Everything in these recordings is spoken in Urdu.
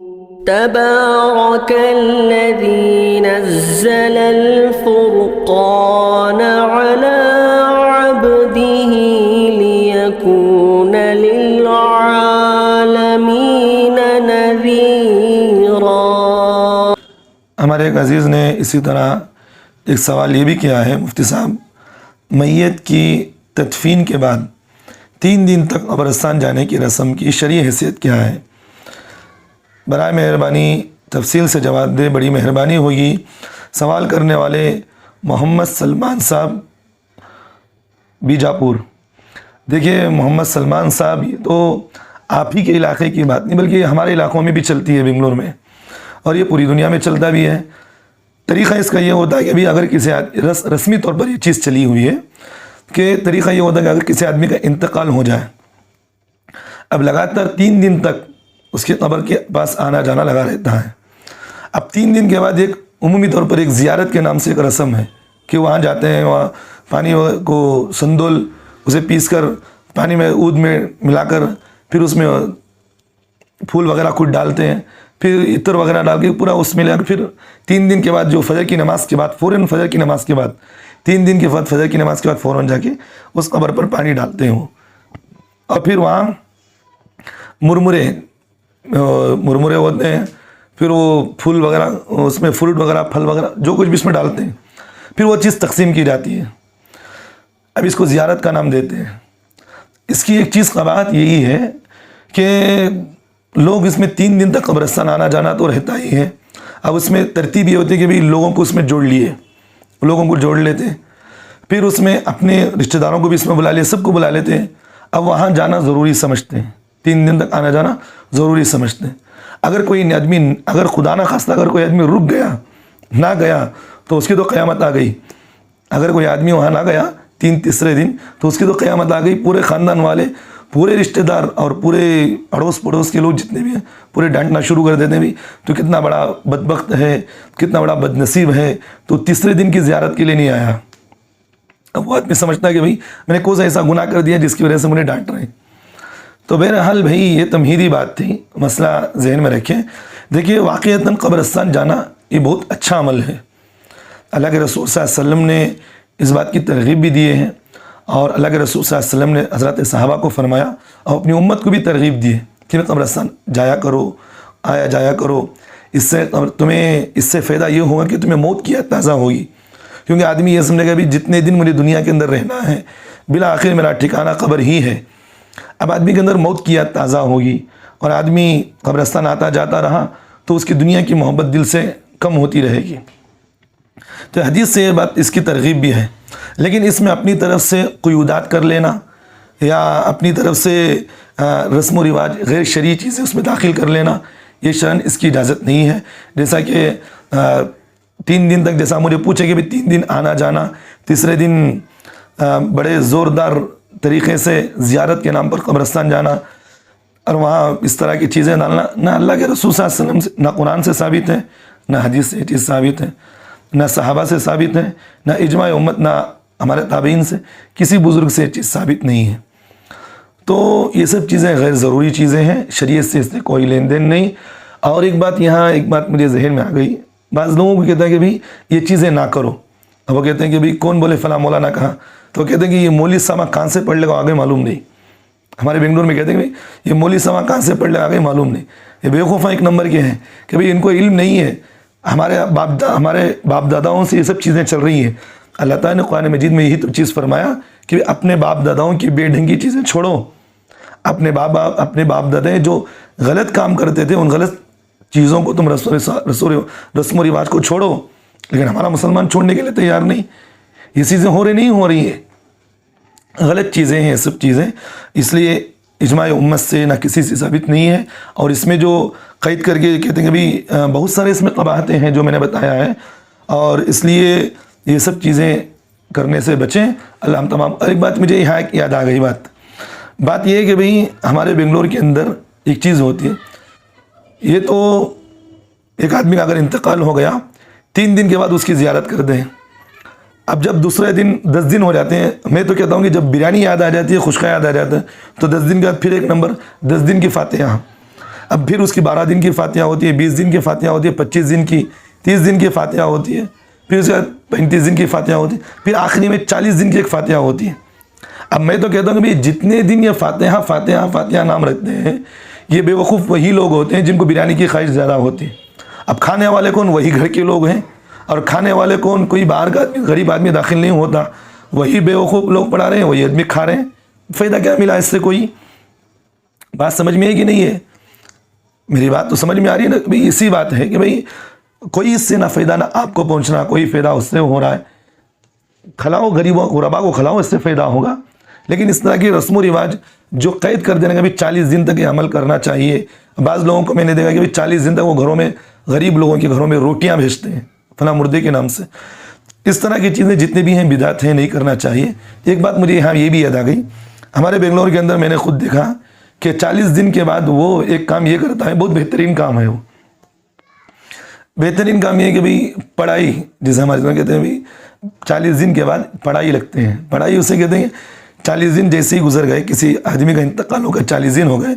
تبارك الذي نزل الفرقان على عبده ليكون للعالمين نذيرا۔ ہمارے ایک عزیز نے اسی طرح ایک سوال یہ بھی کیا ہے، مفتی صاحب میت کی تدفین کے بعد 3 دن تک قبرستان جانے کی رسم کی شرعی حیثیت کیا ہے؟ برائے مہربانی تفصیل سے جواب دے، بڑی مہربانی ہوگی۔ سوال کرنے والے محمد سلمان صاحب بیجاپور۔ دیکھیے محمد سلمان صاحب، یہ تو آپ ہی کے علاقے کی بات نہیں بلکہ ہمارے علاقوں میں بھی چلتی ہے، بنگلور میں، اور یہ پوری دنیا میں چلتا بھی ہے۔ طریقہ اس کا یہ ہوتا ہے کہ ابھی اگر کسی رسمی طور پر یہ چیز چلی ہوئی ہے کہ طریقہ یہ ہوتا ہے کہ اگر کسی آدمی کا انتقال ہو جائے، اب لگاتار 3 دن تک اس کی قبر کے پاس آنا جانا لگا رہتا ہے۔ اب 3 دن کے بعد ایک عمومی طور پر ایک زیارت کے نام سے ایک رسم ہے کہ وہاں جاتے ہیں، وہاں پانی کو سندول اسے پیس کر پانی میں عود میں ملا کر پھر اس میں پھول وغیرہ کچھ ڈالتے ہیں، پھر عطر وغیرہ ڈال کے پورا اس میں لے کر پھر 3 دن کے بعد جو فجر کی نماز کے بعد فوراً فجر کی نماز کے بعد 3 دن کے بعد فجر کی نماز کے بعد فوراً جا کے اس قبر پر پانی ڈالتے ہیں وہ، اور پھر وہاں مرمرے ہوتے ہیں، پھر وہ پھول وغیرہ اس میں فروٹ وغیرہ پھل وغیرہ جو کچھ بھی اس میں ڈالتے ہیں، پھر وہ چیز تقسیم کی جاتی ہے۔ اب اس کو زیارت کا نام دیتے ہیں۔ اس کی ایک چیز قباحت یہی ہے کہ لوگ اس میں 3 دن تک قبرستان آنا جانا تو رہتا ہی ہے۔ اب اس میں ترتیب یہ ہوتی ہے کہ بھئی لوگوں کو اس میں جوڑ لیے، لوگوں کو جوڑ لیتے ہیں، پھر اس میں اپنے رشتہ داروں کو بھی اس میں بلا لیے، سب کو بلا لیتے ہیں۔ اب وہاں جانا ضروری سمجھتے ہیں، 3 دن تک آنا جانا ضروری سمجھتے ہیں۔ اگر کوئی آدمی، اگر خدا نہ خواستہ اگر کوئی آدمی رک گیا، نہ گیا، تو اس کی تو قیامت آ گئی۔ اگر کوئی آدمی وہاں نہ گیا تیسرے دن تو اس کی تو قیامت آ گئی۔ پورے خاندان والے، پورے رشتہ دار اور پورے اڑوس پڑوس کے لوگ جتنے بھی ہیں پورے ڈانٹنا شروع کر دیتے ہیں، بھی تو کتنا بڑا بدبخت ہے، کتنا بڑا بد نصیب ہے، تو تیسرے دن کی زیارت کے لیے نہیں آیا۔ اب وہ آدمی سمجھتا ہے کہ بھئی میں نے کوئی ایسا گناہ کر دیا جس کی وجہ سے مجھے ڈانٹ رہے ہیں۔ تو بہرحال بھائی یہ تمہیدی بات تھی، مسئلہ ذہن میں رکھیں۔ دیکھیے واقعتاً قبرستان جانا یہ بہت اچھا عمل ہے۔ اللہ کے رسول صلی اللہ علیہ وسلم نے اس بات کی ترغیب بھی دیے ہیں، اور اللہ کے رسول صلی اللہ علیہ وسلم نے حضرات صحابہ کو فرمایا اور اپنی امت کو بھی ترغیب دی ہے کہ قبرستان جایا کرو، آیا جایا کرو۔ اس سے تمہیں اس سے فائدہ یہ ہوگا کہ تمہیں موت کی یاد تازہ ہوگی، کیونکہ آدمی یہ سمجھے گا بھی جتنے دن مجھے دنیا کے اندر رہنا ہے بالآخر میرا ٹھکانہ قبر ہی ہے۔ اب آدمی کے اندر موت کی یاد تازہ ہوگی اور آدمی قبرستان آتا جاتا رہا تو اس کی دنیا کی محبت دل سے کم ہوتی رہے گی۔ تو حدیث سے یہ بات اس کی ترغیب بھی ہے، لیکن اس میں اپنی طرف سے قیودات کر لینا یا اپنی طرف سے رسم و رواج غیر شرعی چیزیں اس میں داخل کر لینا، یہ شرعاً اس کی اجازت نہیں ہے۔ جیسا کہ 3 دن تک، جیسا مجھے پوچھے کہ 3 دن آنا جانا، تیسرے دن بڑے زوردار طریقے سے زیارت کے نام پر قبرستان جانا اور وہاں اس طرح کی چیزیں ڈالنا، نہ اللہ کے رسول صلی اللہ علیہ وسلم سے، نہ قرآن سے ثابت ہے، نہ حدیث سے یہ چیز ثابت ہے، نہ صحابہ سے ثابت ہے، نہ اجماع امت، نہ ہمارے تابعین سے، کسی بزرگ سے یہ چیز ثابت نہیں ہے۔ تو یہ سب چیزیں غیر ضروری چیزیں ہیں، شریعت سے اس نے کوئی لین دین نہیں۔ اور ایک بات مجھے ذہن میں آ گئی، بعض لوگوں کو کہتا ہے کہ بھئی یہ چیزیں نہ کرو۔ اب وہ کہتے ہیں کہ بھئی کون بولے فلاں مولانا کہا، تو وہ کہتے ہیں کہ یہ مولوی صاحب کہاں سے پڑھ لے گا آگے معلوم نہیں۔ ہمارے بنگلور میں کہتے ہیں کہ یہ مولوی صاحب کہاں سے پڑھ لے گا آگے معلوم نہیں۔ یہ بیوقوفاں ایک نمبر کے ہیں کہ بھئی ان کو علم نہیں ہے، ہمارے باپ داداؤں سے یہ سب چیزیں چل رہی ہیں۔ اللہ تعالیٰ نے قرآن مجید میں یہی تو چیز فرمایا کہ اپنے باپ داداؤں کی بے ڈھنگی چیزیں چھوڑو۔ اپنے باپ دادے جو غلط کام کرتے تھے ان غلط چیزوں کو تم رسم و رواج کو چھوڑو، لیکن ہمارا مسلمان چھوڑنے کے لیے تیار نہیں۔ یہ چیزیں نہیں ہو رہی ہیں، غلط چیزیں ہیں سب چیزیں، اس لیے اجماع امت سے نہ کسی سے ثابت نہیں ہے۔ اور اس میں جو قید کر کے کہتے ہیں کہ بھی بہت سارے اس میں قباحتیں ہیں جو میں نے بتایا ہے، اور اس لیے یہ سب چیزیں کرنے سے بچیں۔ اللہ ہم تمام۔ اور ایک بات مجھے یہاں یاد آ گئی، بات یہ ہے کہ بھئی ہمارے بنگلور کے اندر ایک چیز ہوتی ہے، یہ تو ایک آدمی کا اگر انتقال ہو گیا 3 دن کے بعد اس کی زیارت کر دیں۔ اب جب دوسرے دن 10 دن ہو جاتے ہیں، میں تو کہتا ہوں کہ جب بریانی یاد آ جاتی ہے، خشکا یاد آ جاتا ہے، تو 10 دن کے بعد پھر ایک نمبر 10 دن کی فاتحہ۔ اب پھر اس کی 12 دن کی فاتحہ ہوتی ہے، 20 دن کی فاتحہ ہوتی ہے، 25 دن کی، 30 دن کی فاتحہ ہوتی ہے، پھر اس کے بعد 35 دن کی فاتحہ ہوتی ہے، پھر آخری میں 40 دن کی ایک فاتحہ ہوتی ہے۔ اب میں تو کہتا ہوں کہ جتنے دن یہ فاتحہ فاتحہ فاتحہ نام رکھتے ہیں، یہ بے وقوف وہی لوگ ہوتے ہیں جن کو بریانی کی خواہش زیادہ ہوتی ہے۔ اب کھانے والے کون؟ وہی گھر کے لوگ ہیں، اور کھانے والے کون؟ کوئی باہر کا غریب آدمی داخل نہیں ہوتا، وہی بے وقوف لوگ پڑھا رہے ہیں، وہی آدمی کھا رہے ہیں۔ فائدہ کیا ملا اس سے؟ کوئی بات سمجھ میں ہے کہ نہیں ہے؟ میری بات تو سمجھ میں آ رہی ہے نا؟ بھائی اسی بات ہے کہ بھائی کوئی اس سے نہ فائدہ نہ آپ کو پہنچنا، کوئی فائدہ اس سے ہو رہا ہے۔ کھلاؤ غریبوں غربا کو کھلاؤ، اس سے فائدہ ہوگا، لیکن اس طرح کی رسم و رواج جو قید کر دینے کا بھی 40 دن تک یہ عمل کرنا چاہیے۔ بعض لوگوں کو میں نے دیکھا کہ 40 دن تک وہ گھروں میں غریب لوگوں کے گھروں میں روٹیاں بھیجتے ہیں فلاں مردے کے نام سے۔ اس طرح کی چیزیں جتنے بھی ہیں بدعت ہیں، نہیں کرنا چاہیے۔ ایک بات مجھے یہاں یہ بھی یاد آ گئی، ہمارے بنگلور کے اندر میں نے خود دیکھا کہ 40 دن کے بعد وہ ایک کام یہ کرتا ہے، بہت بہترین کام ہے وہ۔ بہترین کام یہ ہے کہ بھئی پڑھائی، جسے ہمارے کہتے ہیں بھئی 40 دن کے بعد پڑھائی لگتے ہیں۔ پڑھائی اسے کہتے ہیں 40 دن جیسے ہی گزر گئے، کسی آدمی کا انتقال ہو گیا، 40 دن ہو گئے،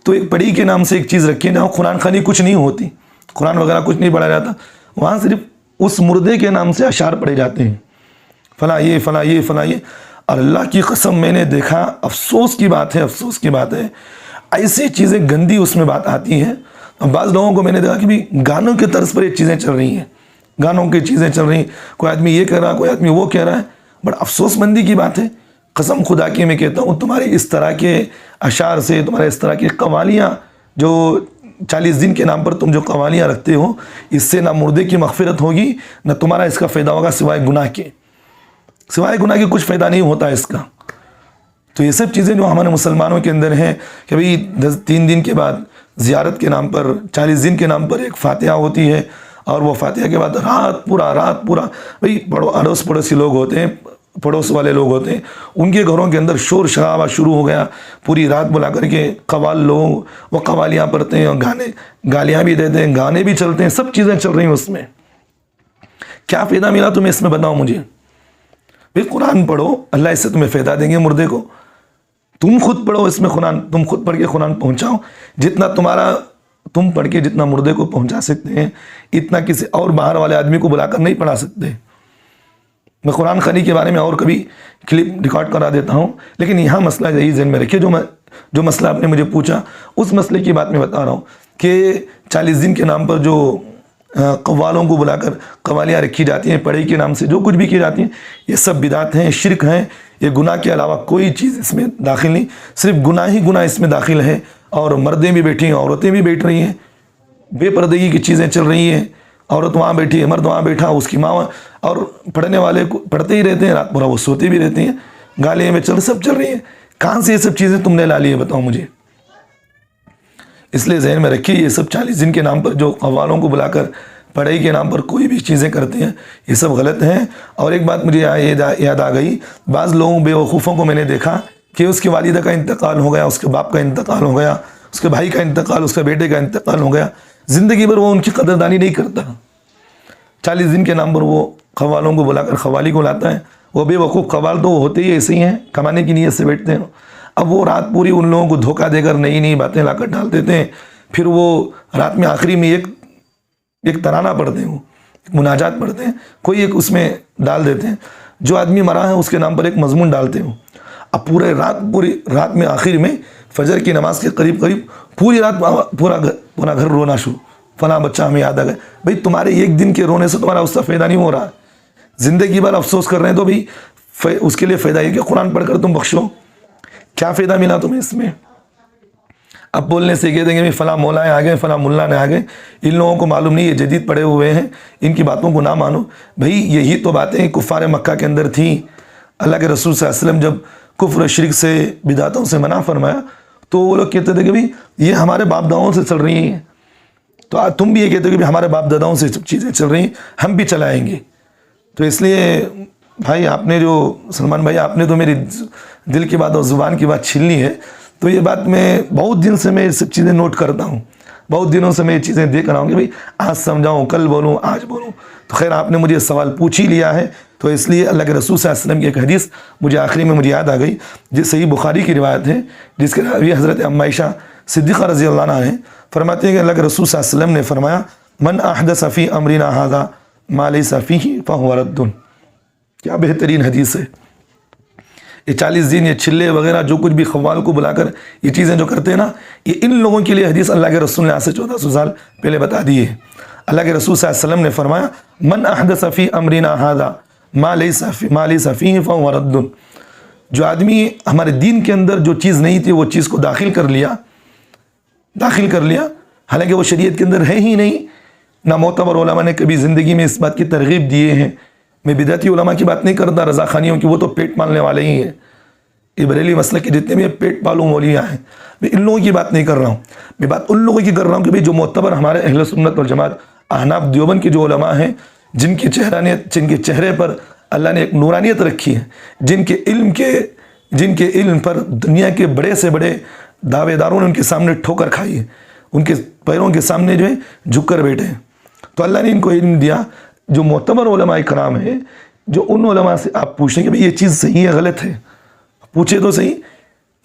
تو ایک پڑھی کے نام سے ایک چیز رکھی ہے جہاں قرآن خوانی کچھ نہیں ہوتی، قرآن وغیرہ کچھ نہیں پڑھا جاتا، وہاں صرف اس مردے کے نام سے اشعار پڑھے جاتے ہیں، فلاں یہ فلاں یہ فلاں یہ۔ اور اللہ کی قسم میں نے دیکھا، افسوس کی بات ہے، افسوس کی بات ہے، ایسی چیزیں گندی اس میں بات آتی ہیں۔ اور بعض لوگوں کو میں نے دیکھا کہ بھی گانوں کے طرز پر یہ چیزیں چل رہی ہیں، گانوں کی چیزیں چل رہی ہیں، کوئی آدمی یہ کہہ رہا ہے، کوئی آدمی وہ کہہ رہا ہے، بڑا افسوس مندی کی بات ہے۔ قسم خدا کی میں کہتا ہوں، تمہارے اس طرح کے اشعار سے، تمہارے اس طرح کی قوالیاں جو 40 دن کے نام پر تم جو قوالیاں رکھتے ہو، اس سے نہ مردے کی مغفرت ہوگی، نہ تمہارا اس کا فائدہ ہوگا سوائے گناہ کے، سوائے گناہ کے کچھ فائدہ نہیں ہوتا اس کا۔ تو یہ سب چیزیں جو ہمارے مسلمانوں کے اندر ہیں کہ بھئی 3 دن کے بعد زیارت کے نام پر، 40 دن کے نام پر ایک فاتحہ ہوتی ہے، اور وہ فاتحہ کے بعد رات پورا بھئی اڑوس پڑوسی لوگ ہوتے ہیں، پڑوس والے لوگ ہوتے ہیں، ان کے گھروں کے اندر شور شرابہ شروع ہو گیا، پوری رات بلا کر کے قوال لوگ وہ قوالیاں پڑھتے ہیں، اور گالیاں بھی دیتے ہیں، گانے بھی چلتے ہیں، سب چیزیں چل رہی ہیں اس میں۔ کیا فائدہ ملا تمہیں اس میں؟ بتاؤ مجھے۔ بھئی قرآن پڑھو، اللہ اس سے تمہیں فائدہ دیں گے مردے کو۔ تم خود پڑھو اس میں قرآن، تم خود پڑھ کے قرآن پہنچاؤ، جتنا تم پڑھ کے جتنا مردے کو پہنچا سکتے ہیں، اتنا کسی اور باہر والے آدمی کو بلا کر نہیں پڑھا سکتے۔ میں قرآن خوانی کے بارے میں اور کبھی کلپ ریکارڈ کرا دیتا ہوں، لیکن یہاں مسئلہ یہی ذہن میں رکھیے، جو مسئلہ آپ نے مجھے پوچھا، اس مسئلے کی بات میں بتا رہا ہوں کہ 40 دن کے نام پر جو قوالوں کو بلا کر قوالیاں رکھی جاتی ہیں، پڑھائی کے نام سے جو کچھ بھی کی جاتی ہیں، یہ سب بدعت ہیں، شرک ہیں، یہ گناہ کے علاوہ کوئی چیز اس میں داخل نہیں، صرف گناہ ہی گناہ اس میں داخل ہے۔ اور مردیں بھی بیٹھی ہیں، عورتیں بھی بیٹھ رہی ہیں، بے پردگی کی چیزیں چل رہی ہیں، عورت وہاں بیٹھی ہے، مرد وہاں بیٹھا، اس کی ماں، اور پڑھنے والے کو پڑھتے ہی رہتے ہیں، رات پورا وہ سوتے بھی رہتے ہیں، گالیاں میں سب چل رہی ہیں۔ کہاں سے یہ سب چیزیں تم نے لا لی ہے؟ بتاؤ مجھے۔ اس لیے ذہن میں رکھیے، یہ سب 40 دن کے نام پر جو قوالوں کو بلا کر پڑھائی کے نام پر کوئی بھی چیزیں کرتے ہیں، یہ سب غلط ہیں۔ اور ایک بات مجھے یاد آ گئی، بعض لوگوں بے وقوفوں کو میں نے دیکھا کہ اس کی والدہ کا انتقال ہو گیا، اس کے باپ کا انتقال ہو گیا، اس کے بھائی کا انتقال، اس کے بیٹے کا انتقال ہو گیا، زندگی بھر وہ ان کی قدردانی نہیں کرتا۔ 40 دن کے نام پر وہ قوالوں کو بلا کر قوالی کو لاتا ہے۔ وہ بے وقوف قوال تو ہوتے ہی ایسے ہی ہیں، کمانے کی نیت سے بیٹھتے ہیں۔ اب وہ رات پوری ان لوگوں کو دھوکہ دے کر نئی باتیں لا کر ڈال دیتے ہیں، پھر وہ رات میں آخری میں ایک ترانہ پڑھتے ہیں، وہ مناجات پڑھتے ہیں، کوئی ایک اس میں ڈال دیتے ہیں، جو آدمی مرا ہے اس کے نام پر ایک مضمون ڈالتے ہیں۔ اب پوری رات میں آخر میں فجر کی نماز کے قریب پوری رات پورا گھر رونا شروع، فلاں بچہ ہمیں یاد آ گیا۔ بھئی تمہارے ایک دن کے رونے سے تمہارا اس کا فائدہ نہیں ہو رہا ہے، زندگی بھر افسوس کر رہے ہیں، تو بھئی اس کے لیے فائدہ یہ کہ قرآن پڑھ کر تم بخشو۔ کیا فائدہ ملا تمہیں اس میں؟ اب بولنے سے کہہ دیں گے فلاں مولائیں آ گئے، فلاں ملا نے آ گئے، ان لوگوں کو معلوم نہیں، یہ جدید پڑے ہوئے ہیں، ان کی باتوں کو نہ مانو۔ بھئی یہی تو باتیں کفار مکہ کے اندر تھیں۔ اللہ کے رسول صلی اللہ علیہ وسلم جب کفر شرک سے بدعتوں سے منع فرمایا تو وہ لوگ کہتے تھے کہ بھئی یہ ہمارے باپ داؤں سے چل رہی ہیں، تو تم بھی یہ کہتے ہو کہ ہمارے باپ داداؤں سے چیزیں چل رہی ہیں، ہم بھی چلائیں گے۔ تو اس لیے بھائی آپ نے جو سلمان بھائی آپ نے تو میری دل کی بات اور زبان کی بات چھین لی ہے۔ تو یہ بات میں بہت دن سے میں یہ سب چیزیں نوٹ کرتا ہوں، بہت دنوں سے میں یہ چیزیں دیکھ رہا ہوں کہ بھئی آج سمجھاؤں، کل بولوں، آج بولوں۔ تو خیر آپ نے مجھے یہ سوال پوچھ ہی لیا ہے، تو اس لیے اللہ کے رسول صلی اللہ علیہ وسلم کی ایک حدیث مجھے آخری میں مجھے یاد آ گئی، جس صحیح بخاری کی روایت ہے، جس کے راوی حضرت ام عائشہ صدیقہ رضی اللہ عنہ ہیں۔ فرماتے ہیں کہ اللہ کے رسول صلی اللہ علیہ وسلم نے فرمایا من احدث فی امرنا ھذا ما لیس فیہ فہو رد. کیا بہترین حدیث ہے. یہ 40 دن یہ چھلے وغیرہ جو کچھ بھی خوال کو بلا کر یہ چیزیں جو کرتے ہیں نا, یہ ان لوگوں کے لیے حدیث اللہ کے رسول نے آج سے 1400 سال پہلے بتا دی ہے. اللہ کے رسول صلی اللہ علیہ وسلم نے فرمایا من احدث فی امرنا ھذا ما لیس فیہ فہو رد. جو آدمی ہمارے دین کے اندر جو چیز نہیں تھی وہ چیز کو داخل کر لیا, حالانکہ وہ شریعت کے اندر ہے ہی نہیں. نہ معتبر علماء نے کبھی زندگی میں اس بات کی ترغیب دیے ہیں. میں بدعتی علماء کی بات نہیں کرتا, رضا خانیوں کی, وہ تو پیٹ پالنے والے ہی ہیں. یہ بریلی مسلک کے جتنے بھی پیٹ پالو مولیاں ہیں, میں ان لوگوں کی بات نہیں کر رہا ہوں. میں بات ان لوگوں کی کر رہا ہوں کہ جو معتبر ہمارے اہل سنت والجماعت احناف دیوبند کے جو علماء ہیں, جن کے چہرے پر اللہ نے ایک نورانیت رکھی ہے, جن کے علم پر دنیا کے بڑے سے بڑے دعوے داروں نے ان کے سامنے ٹھوکر کھائی ہے, ان کے پیروں کے سامنے جو ہے جھک کر بیٹھے ہیں. تو اللہ نے ان کو علم دیا. جو معتبر علماء کرام ہیں, جو ان علماء سے آپ پوچھیں کہ بھئی یہ چیز صحیح ہے غلط ہے, پوچھے تو صحیح.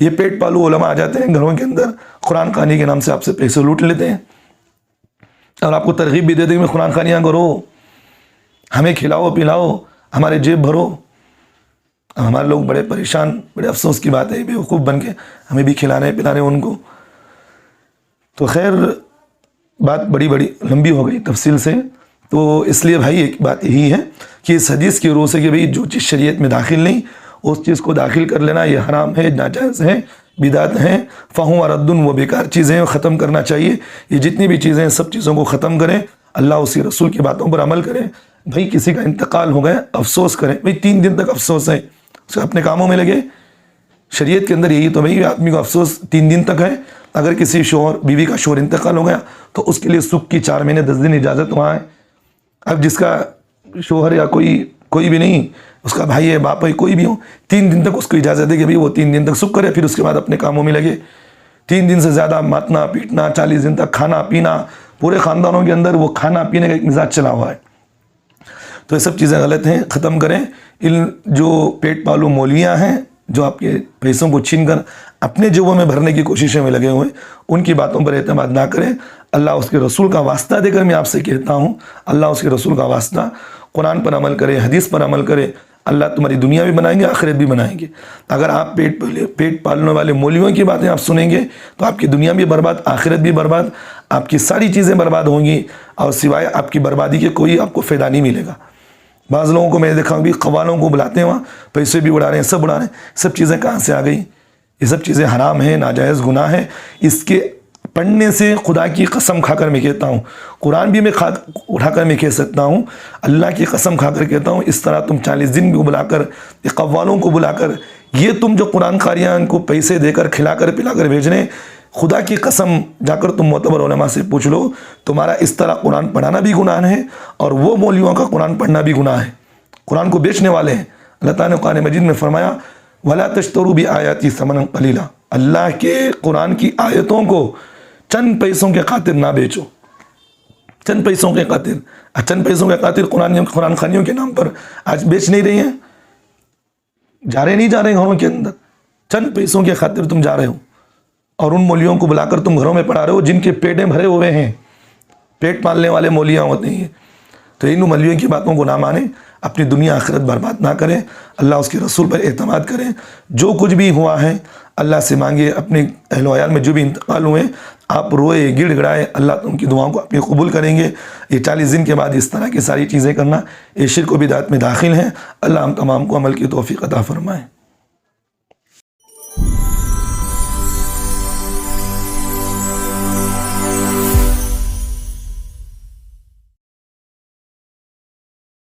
یہ پیٹ پالو علماء آ جاتے ہیں گھروں کے اندر, قرآن خوانی کے نام سے آپ سے پیسے لوٹ لیتے ہیں اور آپ کو ترغیب بھی دیتے ہیں کہ قرآن خوانیاں کرو, ہمیں کھلاؤ پلاؤ, ہمارے جیب بھرو. ہمارے لوگ بڑے پریشان, بڑے افسوس کی بات ہے, بیوقوف بن کے ہمیں بھی کھلانے پلانے ان کو. تو خیر بات بڑی لمبی ہو گئی تفصیل سے. تو اس لیے بھائی ایک بات یہی ہے کہ اس حدیث کی روح سے کہ بھئی جو چیز شریعت میں داخل نہیں اس چیز کو داخل کر لینا یہ حرام ہے, ناجائز ہے, بدعت ہیں, فہو رد, وہ بیکار چیزیں ختم کرنا چاہیے. یہ جتنی بھی چیزیں ہیں سب چیزوں کو ختم کریں, اللہ اسی رسول کی باتوں پر عمل کریں. بھائی کسی کا انتقال ہو گیا افسوس کریں, بھائی 3 دن تک افسوس ہے, اس اپنے کاموں میں لگے. شریعت کے اندر یہی تو بھائی آدمی کو افسوس 3 دن تک ہے. اگر کسی شوہر بیوی کا شوہر انتقال ہو گیا تو اس کے لیے سکھ کی 4 مہینے 10 دن اجازت وہاں ہے. اب جس کا شوہر یا کوئی بھی نہیں, اس کا بھائی ہے, باپ ہے, کوئی بھی ہو, 3 دن تک اس کو اجازت ہے کہ بھئی وہ 3 دن تک سکھ کرے, پھر اس کے بعد اپنے کاموں میں لگے. 3 دن سے زیادہ ماتنا پیٹنا, 40 دن تک کھانا پینا, پورے خاندانوں کے اندر وہ کھانا پینے کا ایک مزاج چلا ہوا ہے. تو یہ سب چیزیں غلط ہیں, ختم کریں. ان جو پیٹ پالو مولویاں ہیں جو آپ کے پیسوں کو چھین کر اپنے جیبوں میں بھرنے کی کوششیں میں لگے ہوئے, ان کی باتوں پر اعتماد نہ کریں. اللہ اس کے رسول کا واسطہ دے کر میں آپ سے کہتا ہوں, اللہ اس کے رسول کا واسطہ, قرآن پر عمل کرے, حدیث پر عمل کرے. اللہ تمہاری دنیا بھی بنائیں گے, آخرت بھی بنائیں گے. اگر آپ پیٹ پالنے والے مولویوں کی باتیں آپ سنیں گے تو آپ کی دنیا بھی برباد, آخرت بھی برباد, آپ کی ساری چیزیں برباد ہوں گی, اور سوائے آپ کی بربادی کے کوئی آپ کو فائدہ نہیں ملے گا. بعض لوگوں کو میں نے دیکھا بھی قوالوں کو بلاتے ہیں, وہاں پیسے بھی اڑا رہے ہیں, سب اڑا رہے ہیں. سب چیزیں کہاں سے آ گئی؟ یہ سب چیزیں حرام ہیں, ناجائز گناہ ہیں. اس کے پڑھنے سے خدا کی قسم کھا کر میں کہتا ہوں, قرآن بھی میں اٹھا کر میں کہہ سکتا ہوں, اللہ کی قسم کھا کر کہتا ہوں, اس طرح تم 40 دن کو بلا کر, قوالوں کو بلا کر, یہ تم جو قرآن قاریاں ان کو پیسے دے کر کھلا کر پلا کر بھیج رہے ہیں, خدا کی قسم جا کر تم معتبر علماء سے پوچھ لو, تمہارا اس طرح قرآن پڑھانا بھی گناہ ہے اور وہ مولویوں کا قرآن پڑھنا بھی گناہ ہے. قرآن کو بیچنے والے ہیں. اللہ تعالیٰ نے قرآن مجید میں فرمایا وَلَا تَشْتَرُوا بِآيَاتِي ثَمَنًا قَلِيلًا, اللہ کے قرآن کی آیتوں کو چند پیسوں کے خاطر نہ بیچو. چند پیسوں کے خاطر قرآن خوانیوں کے نام پر آج بیچ نہیں رہے ہیں, نہیں جا رہے گھروں کے اندر, چند پیسوں کے خاطر تم جا رہے ہو, اور ان مولیوں کو بلا کر تم گھروں میں پڑھا رہے ہو جن کے پیٹیں بھرے ہوئے ہیں, پیٹ پالنے والے مولیاں ہوتے ہیں. تو ان مولیوں کی باتوں کو نہ مانیں, اپنی دنیا آخرت برباد نہ کریں, اللہ اس کے رسول پر اعتماد کریں. جو کچھ بھی ہوا ہے اللہ سے مانگے. اپنے اہل و عیال میں جو بھی انتقال ہوئے آپ روئے گڑ گڑائے, اللہ ان کی دعاؤں کو اپنی قبول کریں گے. یہ 40 دن کے بعد اس طرح کی ساری چیزیں کرنا یہ شرک و بدعت میں داخل ہیں. اللہ ہم تمام کو عمل کی توفیق عطا فرمائے.